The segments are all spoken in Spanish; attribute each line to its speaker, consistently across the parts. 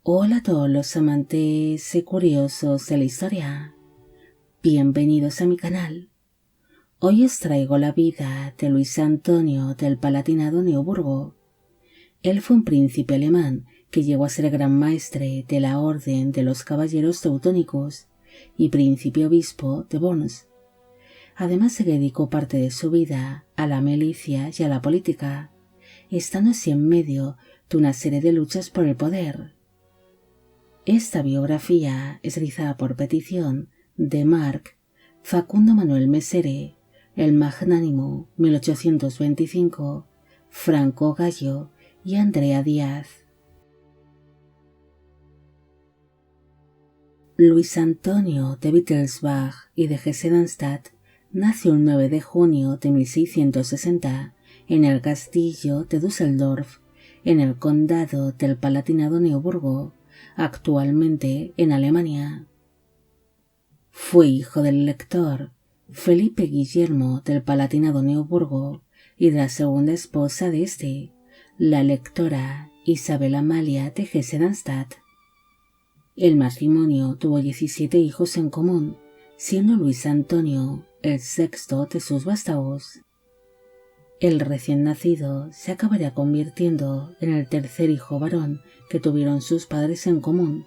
Speaker 1: Hola a todos los amantes y curiosos de la historia. Bienvenidos a mi canal. Hoy os traigo la vida de Luis Antonio del Palatinado-Neuburgo. Él fue un príncipe alemán que llegó a ser gran maestre de la Orden de los Caballeros Teutónicos y príncipe obispo de Worms. Además se dedicó parte de su vida a la milicia y a la política, estando así en medio de una serie de luchas por el poder. Esta biografía es realizada por petición de Marc Facundo Manuel Mesere, el Magnánimo 1825, Franco Gallo y Andrea Díaz. Luis Antonio de Wittelsbach y de Hesse-Darmstadt nació el 9 de junio de 1660 en el castillo de Düsseldorf, en el condado del Palatinado-Neuburgo, actualmente en Alemania. Fue hijo del elector Felipe Guillermo del Palatinado-Neuburgo y de la segunda esposa de este, la electora Isabel Amalia de Hesse-Darmstadt. El matrimonio tuvo 17 hijos en común, siendo Luis Antonio el sexto de sus vástagos. El recién nacido se acabaría convirtiendo en el tercer hijo varón que tuvieron sus padres en común,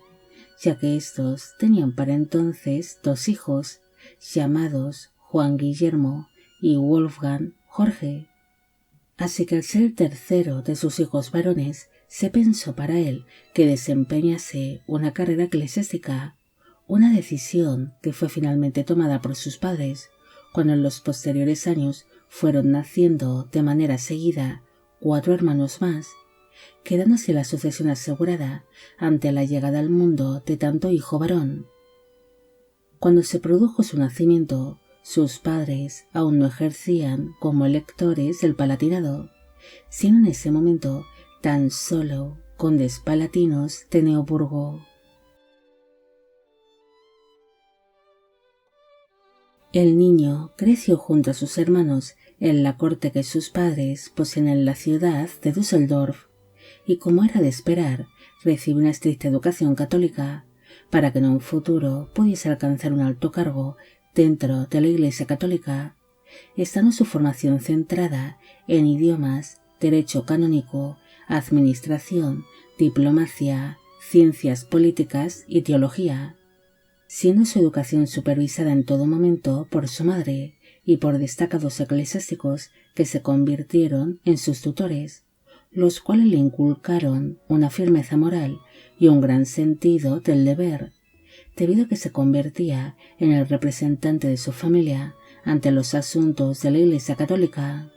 Speaker 1: ya que estos tenían para entonces dos hijos, llamados Juan Guillermo y Wolfgang Jorge. Así que al ser el tercero de sus hijos varones, se pensó para él que desempeñase una carrera eclesiástica, una decisión que fue finalmente tomada por sus padres, cuando en los posteriores años fueron naciendo de manera seguida 4 hermanos más, quedándose la sucesión asegurada ante la llegada al mundo de tanto hijo varón. Cuando se produjo su nacimiento, sus padres aún no ejercían como electores del Palatinado, sino en ese momento tan solo condes palatinos de Neuburgo. El niño creció junto a sus hermanos en la corte que sus padres poseían en la ciudad de Düsseldorf, y como era de esperar, recibió una estricta educación católica para que en un futuro pudiese alcanzar un alto cargo dentro de la Iglesia Católica, estando su formación centrada en idiomas, derecho canónico, administración, diplomacia, ciencias políticas y teología, siendo su educación supervisada en todo momento por su madre y por destacados eclesiásticos que se convirtieron en sus tutores, los cuales le inculcaron una firmeza moral y un gran sentido del deber, debido a que se convertía en el representante de su familia ante los asuntos de la Iglesia Católica.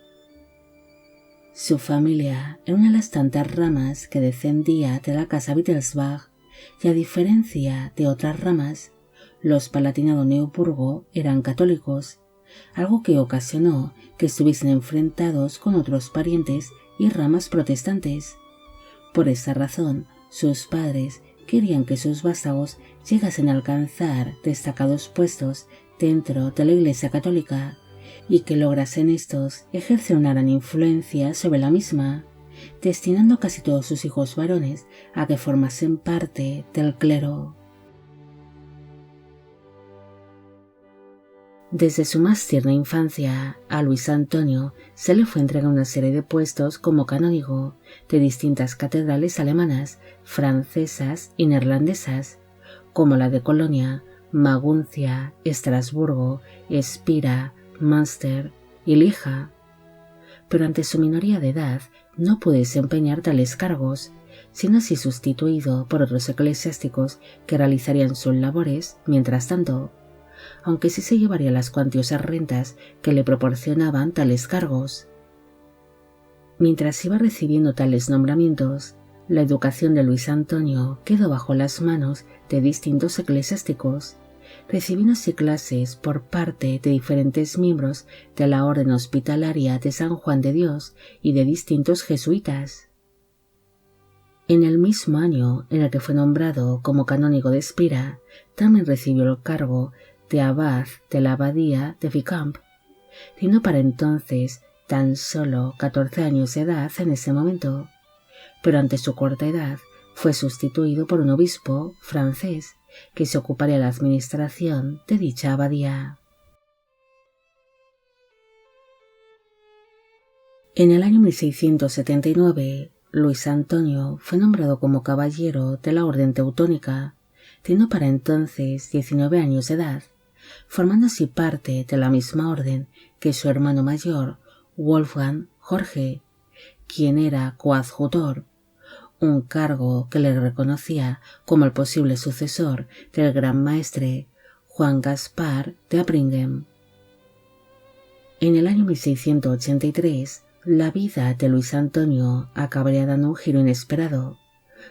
Speaker 1: Su familia era una de las tantas ramas que descendía de la casa Wittelsbach, y a diferencia de otras ramas, los Palatinado-Neuburgo eran católicos, algo que ocasionó que estuviesen enfrentados con otros parientes y ramas protestantes. Por esa razón, sus padres querían que sus vástagos llegasen a alcanzar destacados puestos dentro de la Iglesia Católica y que lograsen estos ejercer una gran influencia sobre la misma, destinando casi todos sus hijos varones a que formasen parte del clero. Desde su más tierna infancia, a Luis Antonio se le fue entregada una serie de puestos como canónigo de distintas catedrales alemanas, francesas y neerlandesas, como la de Colonia, Maguncia, Estrasburgo, Espira, Münster y Lieja. Pero ante su minoría de edad no pudo desempeñar tales cargos, siendo así sustituido por otros eclesiásticos que realizarían sus labores mientras tanto, aunque sí se llevaría las cuantiosas rentas que le proporcionaban tales cargos. Mientras iba recibiendo tales nombramientos, la educación de Luis Antonio quedó bajo las manos de distintos eclesiásticos, recibiendo así clases por parte de diferentes miembros de la Orden Hospitalaria de San Juan de Dios y de distintos jesuitas. En el mismo año en el que fue nombrado como canónigo de Espira, también recibió el cargo de abad de la abadía de Vicamp, teniendo para entonces tan solo 14 años de edad en ese momento, pero ante su corta edad fue sustituido por un obispo francés que se ocuparía de la administración de dicha abadía. En el año 1679, Luis Antonio fue nombrado como caballero de la Orden Teutónica, teniendo para entonces 19 años de edad, formando así parte de la misma orden que su hermano mayor, Wolfgang Jorge, quien era coadjutor, un cargo que le reconocía como el posible sucesor del gran maestre Juan Gaspar de Appringen. En el año 1683, la vida de Luis Antonio acabaría dando un giro inesperado.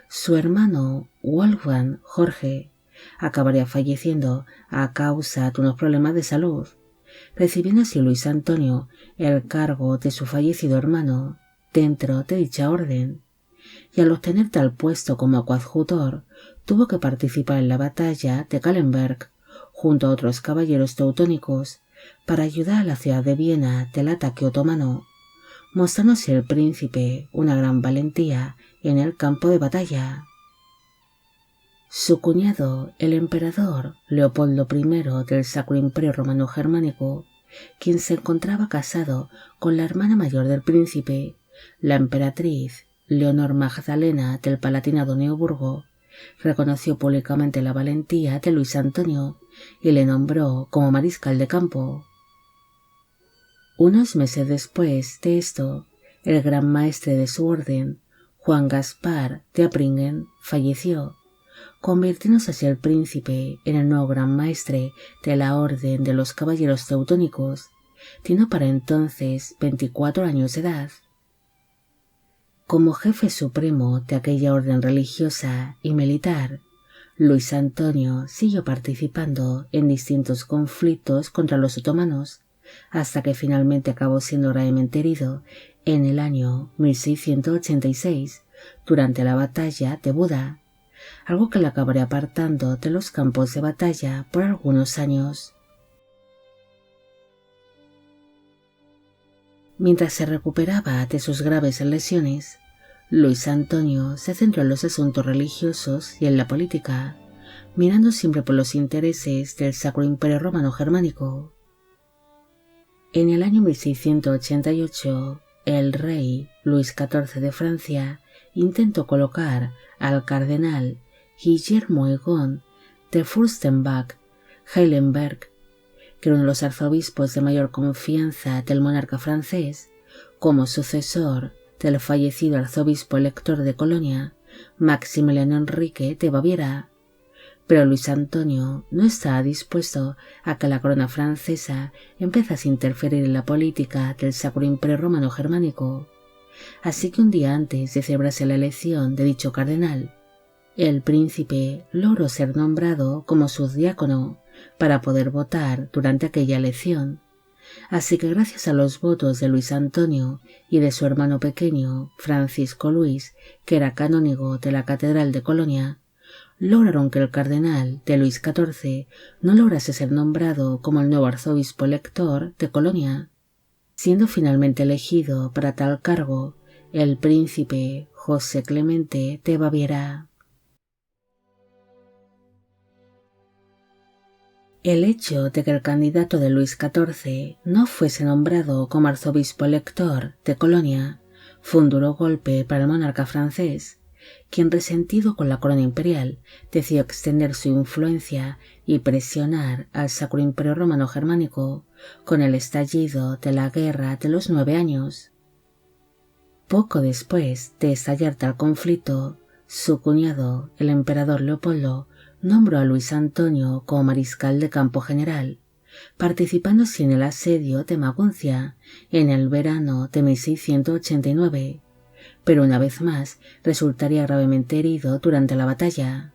Speaker 1: Su hermano Wolfgang Jorge acabaría falleciendo a causa de unos problemas de salud, recibiendo así Luis Antonio el cargo de su fallecido hermano dentro de dicha orden, y al obtener tal puesto como coadjutor, tuvo que participar en la batalla de Kahlenberg junto a otros caballeros teutónicos para ayudar a la ciudad de Viena del ataque otomano, mostrándose el príncipe una gran valentía en el campo de batalla. Su cuñado, el emperador Leopoldo I del Sacro Imperio Romano Germánico, quien se encontraba casado con la hermana mayor del príncipe, la emperatriz Leonor Magdalena del Palatinado Neoburgo, reconoció públicamente la valentía de Luis Antonio y le nombró como mariscal de campo. Unos meses después de esto, el gran maestre de su orden, Juan Gaspar de Appringen, falleció, convirtiéndose así el príncipe en el nuevo gran maestre de la Orden de los Caballeros Teutónicos, teniendo para entonces 24 años de edad. Como jefe supremo de aquella orden religiosa y militar, Luis Antonio siguió participando en distintos conflictos contra los otomanos, hasta que finalmente acabó siendo gravemente herido en el año 1686 durante la batalla de Buda, algo que le acabaría apartando de los campos de batalla por algunos años. Mientras se recuperaba de sus graves lesiones, Luis Antonio se centró en los asuntos religiosos y en la política, mirando siempre por los intereses del Sacro Imperio Romano Germánico. En el año 1688, el rey Luis XIV de Francia intentó colocar al cardenal Guillermo Egon de Fürstenberg-Heidelberg, que era uno de los arzobispos de mayor confianza del monarca francés, como sucesor del fallecido arzobispo elector de Colonia, Maximiliano Enrique de Baviera. Pero Luis Antonio no estaba dispuesto a que la corona francesa empezase a interferir en la política del Sacro Imperio Romano Germánico. Así que un día antes de celebrarse la elección de dicho cardenal, el príncipe logró ser nombrado como subdiácono para poder votar durante aquella elección. Así que gracias a los votos de Luis Antonio y de su hermano pequeño, Francisco Luis, que era canónigo de la Catedral de Colonia, lograron que el cardenal de Luis XIV no lograse ser nombrado como el nuevo arzobispo elector de Colonia, siendo finalmente elegido para tal cargo el príncipe José Clemente de Baviera. El hecho de que el candidato de Luis XIV no fuese nombrado como arzobispo elector de Colonia fue un duro golpe para el monarca francés, quien, resentido con la corona imperial, decidió extender su influencia y presionar al Sacro Imperio Romano Germánico con el estallido de la Guerra de los 9 años. Poco después de estallar tal conflicto, su cuñado, el emperador Leopoldo, nombró a Luis Antonio como mariscal de campo general, participando así en el asedio de Maguncia en el verano de 1689, pero una vez más resultaría gravemente herido durante la batalla.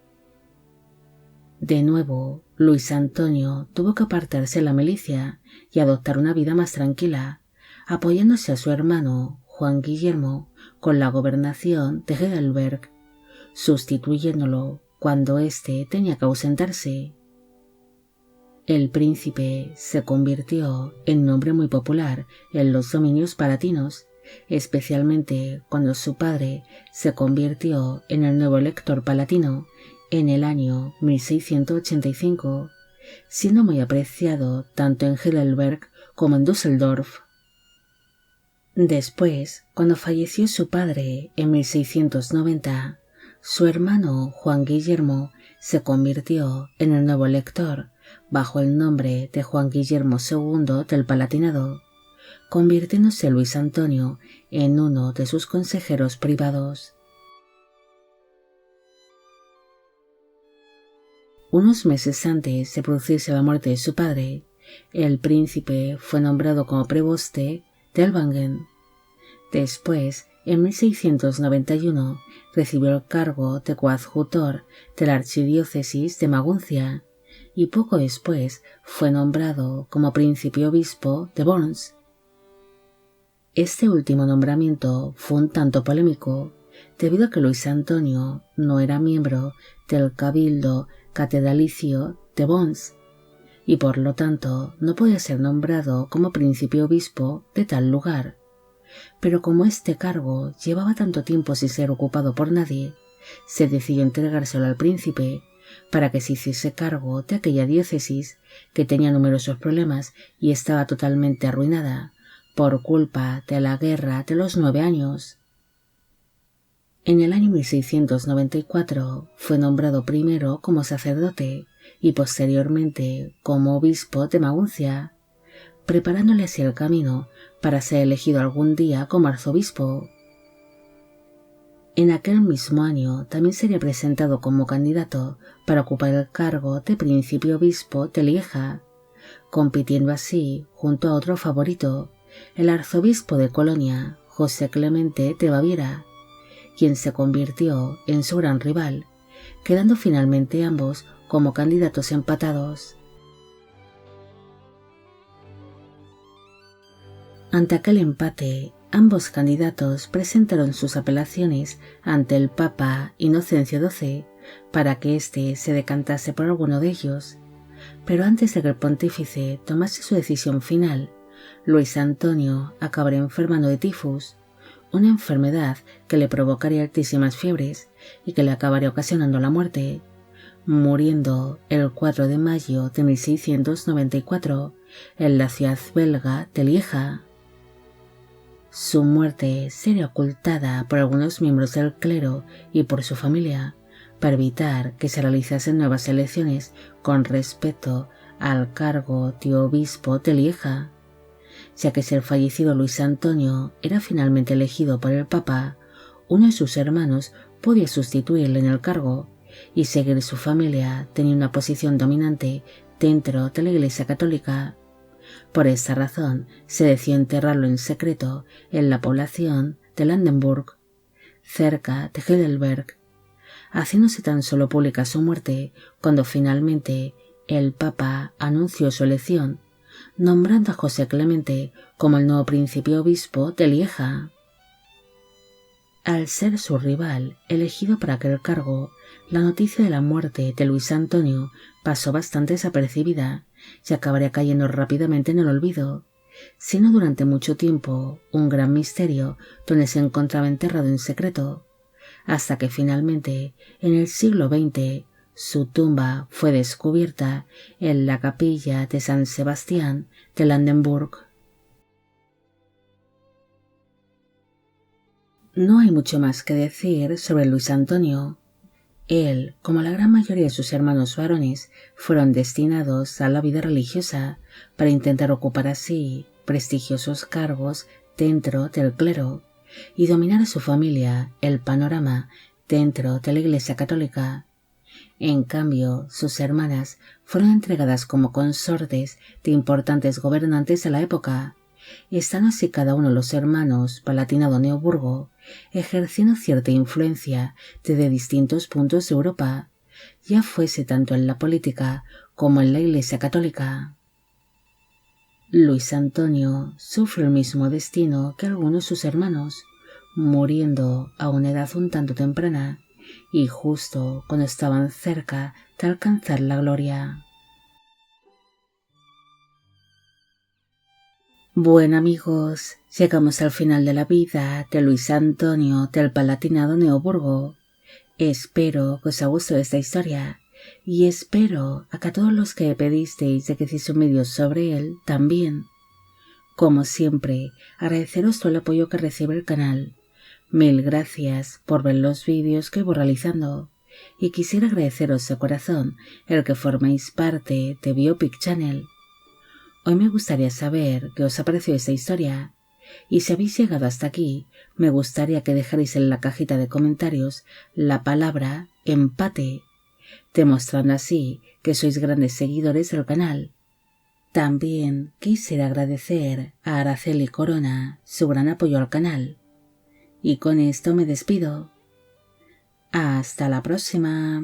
Speaker 1: De nuevo, Luis Antonio tuvo que apartarse de la milicia y adoptar una vida más tranquila, apoyándose a su hermano Juan Guillermo con la gobernación de Heidelberg, sustituyéndolo cuando éste tenía que ausentarse. El príncipe se convirtió en un hombre muy popular en los dominios palatinos especialmente cuando su padre se convirtió en el nuevo elector palatino en el año 1685, siendo muy apreciado tanto en Heidelberg como en Düsseldorf. Después, cuando falleció su padre en 1690, su hermano Juan Guillermo se convirtió en el nuevo elector bajo el nombre de Juan Guillermo II del Palatinado, convirtiéndose Luis Antonio en uno de sus consejeros privados. Unos meses antes de producirse la muerte de su padre, el príncipe fue nombrado como preboste de Ellwangen. Después, en 1691, recibió el cargo de coadjutor de la archidiócesis de Maguncia y poco después fue nombrado como príncipe obispo de Worms. Este último nombramiento fue un tanto polémico, debido a que Luis Antonio no era miembro del cabildo catedralicio de Worms y por lo tanto no podía ser nombrado como príncipe obispo de tal lugar. Pero como este cargo llevaba tanto tiempo sin ser ocupado por nadie, se decidió entregárselo al príncipe para que se hiciese cargo de aquella diócesis que tenía numerosos problemas y estaba totalmente arruinada por culpa de la Guerra de los 9 años. En el año 1694 fue nombrado primero como sacerdote y posteriormente como obispo de Maguncia, preparándole así el camino para ser elegido algún día como arzobispo. En aquel mismo año también sería presentado como candidato para ocupar el cargo de príncipe obispo de Lieja, compitiendo así junto a otro favorito, el arzobispo de Colonia, José Clemente de Baviera, quien se convirtió en su gran rival, quedando finalmente ambos como candidatos empatados. Ante aquel empate, ambos candidatos presentaron sus apelaciones ante el Papa Inocencio XII para que éste se decantase por alguno de ellos, pero antes de que el pontífice tomase su decisión final, Luis Antonio acabaría enfermando de tifus, una enfermedad que le provocaría altísimas fiebres y que le acabaría ocasionando la muerte, muriendo el 4 de mayo de 1694 en la ciudad belga de Lieja. Su muerte sería ocultada por algunos miembros del clero y por su familia para evitar que se realizasen nuevas elecciones con respecto al cargo de obispo de Lieja, ya que si el fallecido Luis Antonio era finalmente elegido por el Papa, uno de sus hermanos podía sustituirle en el cargo y seguir su familia tenía una posición dominante dentro de la Iglesia Católica. Por esta razón se decidió enterrarlo en secreto en la población de Landenburg, cerca de Heidelberg, haciéndose tan solo pública su muerte cuando finalmente el Papa anunció su elección, nombrando a José Clemente como el nuevo príncipe obispo de Lieja. Al ser su rival elegido para aquel cargo, la noticia de la muerte de Luis Antonio pasó bastante desapercibida y acabaría cayendo rápidamente en el olvido, siendo durante mucho tiempo un gran misterio donde se encontraba enterrado en secreto, hasta que finalmente, en el siglo XX, su tumba fue descubierta en la capilla de San Sebastián de Landenburg. No hay mucho más que decir sobre Luis Antonio. Él, como la gran mayoría de sus hermanos varones, fueron destinados a la vida religiosa para intentar ocupar así prestigiosos cargos dentro del clero y dominar a su familia el panorama dentro de la Iglesia Católica. En cambio, sus hermanas fueron entregadas como consortes de importantes gobernantes de la época, estando así cada uno de los hermanos Palatinado-Neoburgo ejerciendo cierta influencia desde distintos puntos de Europa, ya fuese tanto en la política como en la Iglesia Católica. Luis Antonio sufrió el mismo destino que algunos de sus hermanos, muriendo a una edad un tanto temprana y justo cuando estaban cerca de alcanzar la gloria. Bueno amigos, llegamos al final de la vida de Luis Antonio del Palatinado Neoburgo. Espero que os haya gustado esta historia y espero a que a todos los que pedisteis de que hiciese un vídeo sobre él también. Como siempre, agradeceros todo el apoyo que recibe el canal. Mil gracias por ver los vídeos que voy realizando y quisiera agradeceros de corazón el que forméis parte de Biopic Channel. Hoy me gustaría saber qué os ha parecido esta historia y si habéis llegado hasta aquí, me gustaría que dejarais en la cajita de comentarios la palabra empate, demostrando así que sois grandes seguidores del canal. También quisiera agradecer a Araceli Corona su gran apoyo al canal. Y con esto me despido. Hasta la próxima.